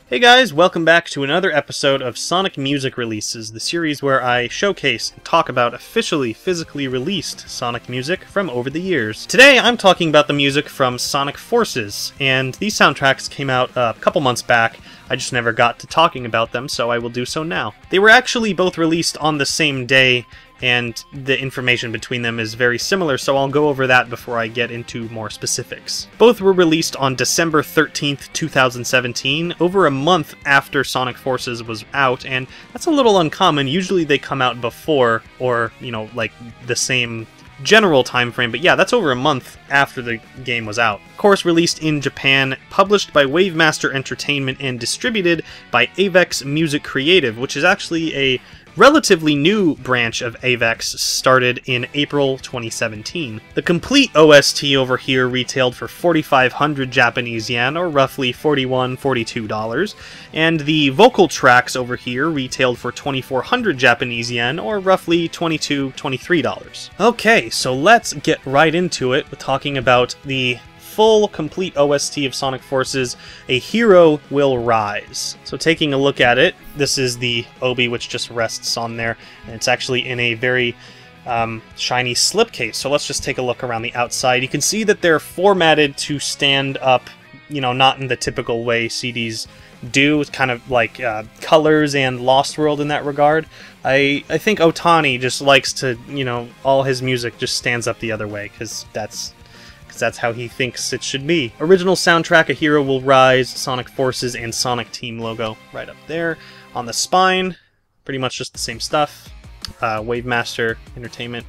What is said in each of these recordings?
Hey guys, welcome back to another episode of Sonic Music Releases, the series where I showcase and talk about officially, physically released Sonic music from over the years. Today I'm talking about the music from Sonic Forces, and these soundtracks came out a couple months back. I just never got to talking about them, so I will do so now. They were actually both released on the same day, and the information between them is very similar, so I'll go over that before I get into more specifics. Both were released on December 13th, 2017, over a month after Sonic Forces was out, and that's a little uncommon. Usually they come out before, or, like the same general time frame, but yeah, that's over a month after the game was out. Of course, released in Japan, published by Wavemaster Entertainment and distributed by Avex Music Creative, which is actually a relatively new branch of Avex, started in April 2017. The complete OST over here retailed for 4,500 Japanese yen, or roughly $41–42, and the vocal tracks over here retailed for 2,400 Japanese yen, or roughly $22–23. Okay, so let's get right into it with talking about the full, complete OST of Sonic Forces, A Hero Will Rise. So taking a look at it, this is the obi which just rests on there, and it's actually in a very shiny slipcase. So let's just take a look around the outside. You can see that they're formatted to stand up, not in the typical way CDs do. It's kind of like Colors and Lost World in that regard. I think Otani just likes to, all his music just stands up the other way, because that's how he thinks it should be. Original soundtrack, A Hero Will Rise, Sonic Forces, and Sonic Team logo right up there. On the spine, pretty much just the same stuff. Wavemaster Entertainment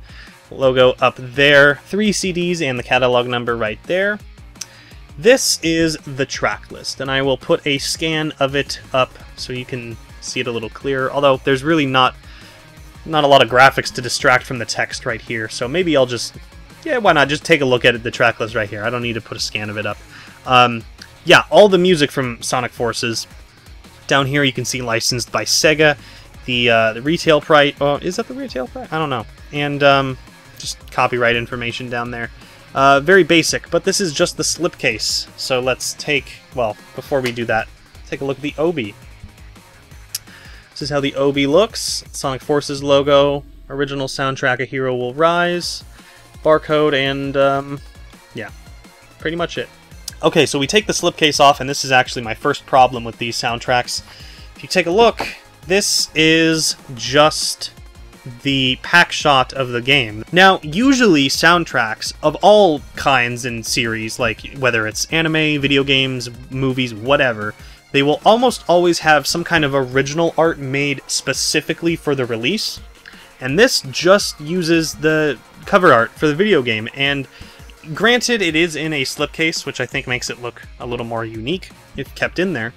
logo up there. 3 CDs and the catalog number right there. This is the track list, and I will put a scan of it up so you can see it a little clearer, although there's really not a lot of graphics to distract from the text right here, so maybe I'll just... yeah, why not? Just take a look at the track list right here. I don't need to put a scan of it up. Yeah, all the music from Sonic Forces. Down here you can see licensed by Sega. The retail price... oh, is that the retail price? I don't know. And just copyright information down there. Very basic, but this is just the slipcase. So let's take... well, before we do that, take a look at the obi. This is how the obi looks. Sonic Forces logo. Original soundtrack, A Hero Will Rise. Barcode, and yeah, pretty much it. Okay, so we take the slipcase off, and this is actually my first problem with these soundtracks. If you take a look, this is just the pack shot of the game. Now, usually soundtracks of all kinds and series, like whether it's anime, video games, movies, whatever, they will almost always have some kind of original art made specifically for the release. And this just uses the cover art for the video game, and granted it is in a slipcase, which I think makes it look a little more unique if kept in there.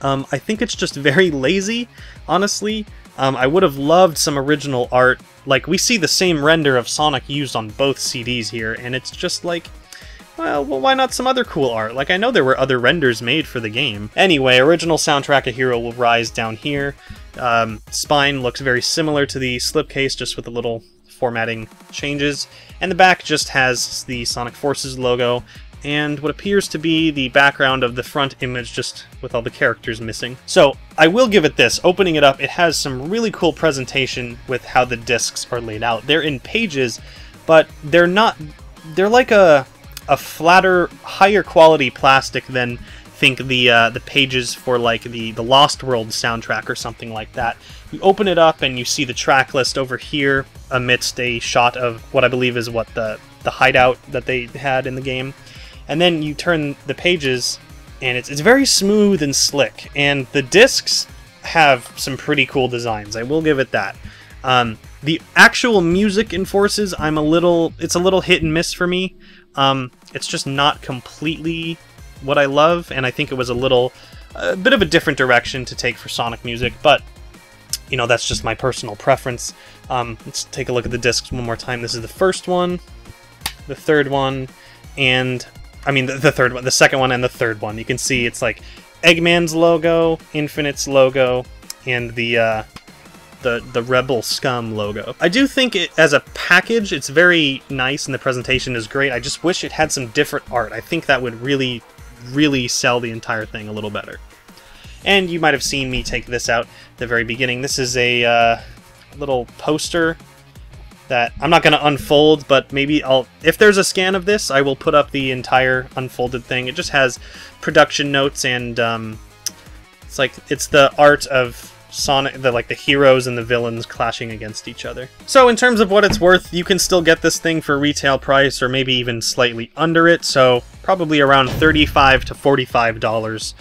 I think it's just very lazy, honestly. I would have loved some original art. Like, we see the same render of Sonic used on both CDs here, and it's just like, well, why not some other cool art? Like, I know there were other renders made for the game. Anyway, original soundtrack, A Hero Will Rise down here. Spine looks very similar to the slipcase, just with a little formatting changes. And the back just has the Sonic Forces logo, and what appears to be the background of the front image, just with all the characters missing. So, I will give it this. Opening it up, it has some really cool presentation with how the discs are laid out. They're in pages, but they're not... they're like a flatter, higher quality plastic than, think, the pages for like the Lost World soundtrack or something like that. You open it up and you see the track list over here amidst a shot of what I believe is the hideout that they had in the game. And then you turn the pages and it's very smooth and slick, and the discs have some pretty cool designs, I will give it that. The actual music in Forces, it's a little hit and miss for me. It's just not completely what I love, and I think it was a bit of a different direction to take for Sonic music, but, that's just my personal preference. Let's take a look at the discs one more time. This is the first one, the third one, and, the second one and the third one. You can see it's like Eggman's logo, Infinite's logo, and the Rebel Scum logo. I do think it, as a package, it's very nice and the presentation is great. I just wish it had some different art. I think that would really, really sell the entire thing a little better. And you might have seen me take this out at the very beginning. This is a little poster that I'm not going to unfold, but maybe if there's a scan of this, I will put up the entire unfolded thing. It just has production notes, and it's the art of Sonic, the heroes and the villains clashing against each other. So in terms of what it's worth, you can still get this thing for retail price, or maybe even slightly under it, so probably around $35 to $45.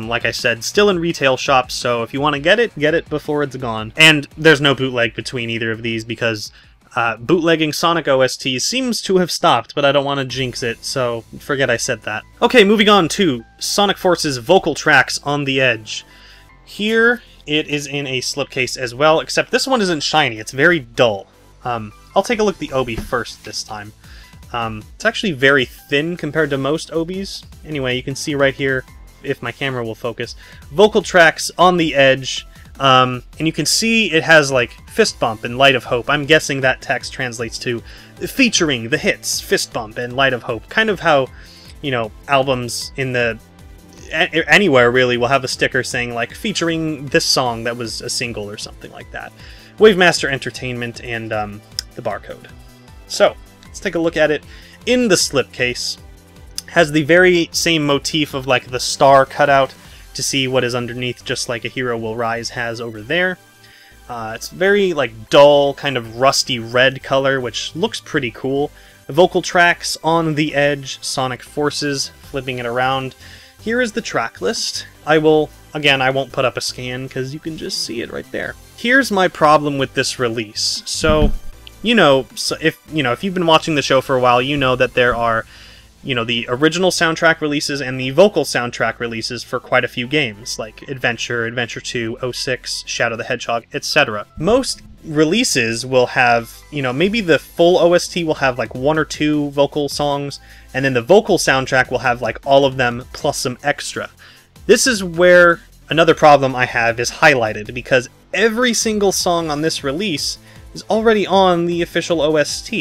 Like I said, still in retail shops, so if you want to get it before it's gone. And there's no bootleg between either of these, because bootlegging Sonic OSTs seems to have stopped, but I don't want to jinx it, so forget I said that. Okay, moving on to Sonic Force's vocal tracks on the Edge. Here, it is in a slipcase as well, except this one isn't shiny, it's very dull. I'll take a look at the Obi first this time. It's actually very thin compared to most Obis. Anyway, you can see right here, if my camera will focus, vocal tracks on the Edge. And you can see it has like Fist Bump and Light of Hope. I'm guessing that text translates to featuring the hits Fist Bump and Light of Hope. Kind of how, you know, albums in the anywhere really will have a sticker saying like featuring this song that was a single or something like that. Wavemaster Entertainment and the barcode. So let's take a look at it in the slipcase. Has the very same motif of like the star cutout to see what is underneath, just like A Hero Will Rise has over there. It's very like dull, kind of rusty red color, which looks pretty cool. The vocal tracks on the Edge, Sonic Forces, flipping it around. Here is the track list. I won't put up a scan because you can just see it right there. Here's my problem with this release. So, if you've been watching the show for a while, you know that there are the original soundtrack releases and the vocal soundtrack releases for quite a few games, like Adventure, Adventure 2, 06, Shadow the Hedgehog, etc. Most releases will have, maybe the full OST will have like 1 or 2 vocal songs, and then the vocal soundtrack will have like all of them plus some extra. This is where another problem I have is highlighted, because every single song on this release is already on the official OST.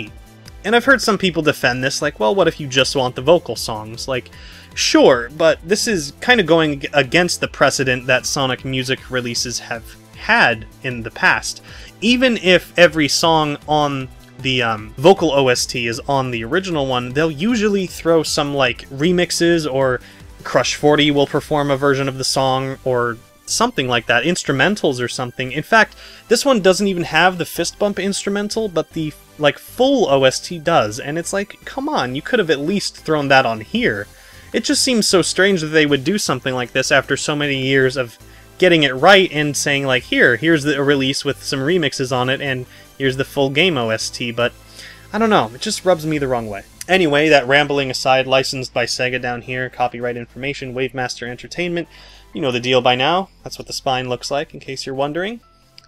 And I've heard some people defend this, like, well, what if you just want the vocal songs? Like, sure, but this is kind of going against the precedent that Sonic music releases have had in the past. Even if every song on the vocal OST is on the original one, they'll usually throw some, like, remixes, or Crush 40 will perform a version of the song, or something like that, instrumentals or something. In fact, this one doesn't even have the Fist Bump instrumental, but the full OST does, and it's like, come on, you could have at least thrown that on here. It just seems so strange that they would do something like this after so many years of getting it right and saying like, here's the release with some remixes on it, and here's the full game OST, but I don't know, it just rubs me the wrong way. Anyway, that rambling aside, licensed by Sega down here, copyright information, Wavemaster Entertainment. You know the deal by now. That's what the spine looks like, in case you're wondering.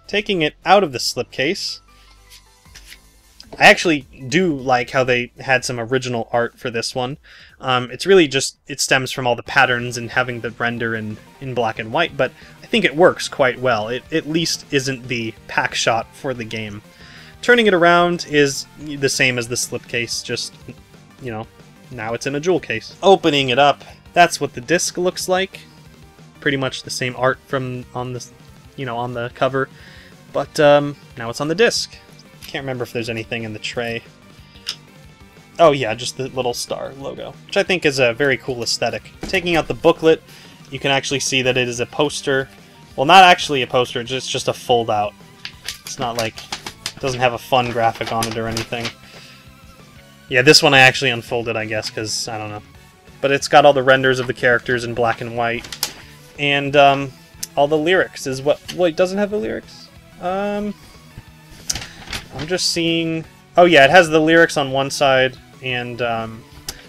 Taking it out of the slipcase, I actually do like how they had some original art for this one. It's really just, it stems from all the patterns and having the render in black and white, but I think it works quite well. It at least isn't the pack shot for the game. Turning it around is the same as the slipcase, just, now it's in a jewel case. Opening it up, that's what the disc looks like. Pretty much the same art from on the, on the cover, but now it's on the disc. Can't remember if there's anything in the tray. Oh yeah, just the little star logo, which I think is a very cool aesthetic. Taking out the booklet, you can actually see that it is a poster. Well, not actually a poster, it's just a fold out. It's not like, it doesn't have a fun graphic on it or anything. Yeah, this one I actually unfolded, I guess, because I don't know. But it's got all the renders of the characters in black and white. And all the lyrics is what... Wait, doesn't have the lyrics? I'm just seeing... Oh yeah, it has the lyrics on one side and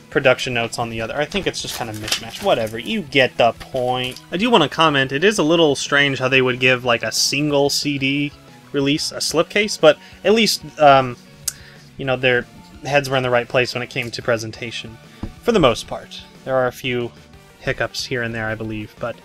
production notes on the other. I think it's just kind of mishmash. Whatever, you get the point. I do want to comment, it is a little strange how they would give like a single CD release a slipcase, but at least, their heads were in the right place when it came to presentation. For the most part. There are a few hiccups here and there, I believe, but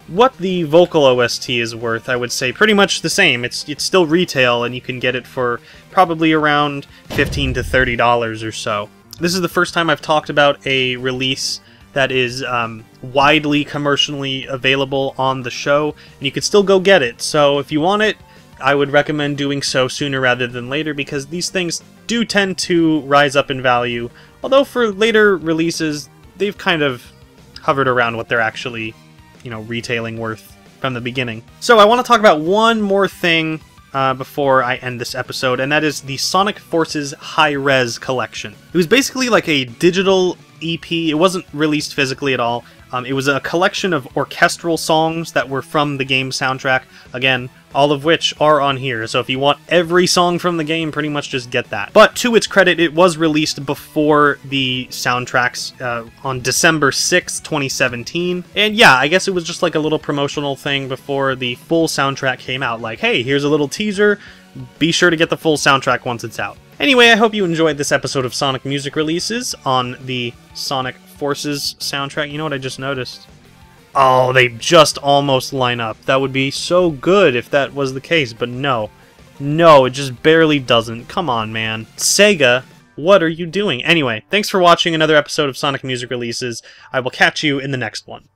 what the vocal OST is worth, I would say pretty much the same. It's still retail, and you can get it for probably around $15 to $30 or so. This is the first time I've talked about a release that is widely commercially available on the show, and you could still go get it. So if you want it, I would recommend doing so sooner rather than later, because these things do tend to rise up in value, although for later releases, they've kind of hovered around what they're actually, retailing worth from the beginning. So I want to talk about one more thing before I end this episode, and that is the Sonic Forces Hi-Rez collection. It was basically like a digital EP. It wasn't released physically at all. It was a collection of orchestral songs that were from the game soundtrack. Again, all of which are on here, so if you want every song from the game, pretty much just get that. But to its credit, it was released before the soundtracks on December 6th, 2017. And yeah, I guess it was just like a little promotional thing before the full soundtrack came out. Like, hey, here's a little teaser, be sure to get the full soundtrack once it's out. Anyway, I hope you enjoyed this episode of Sonic Music Releases on the Sonic Forces soundtrack. You know what I just noticed? Oh, they just almost line up. That would be so good if that was the case, but no. No, it just barely doesn't. Come on, man. Sega, what are you doing? Anyway, thanks for watching another episode of Sonic Music Releases. I will catch you in the next one.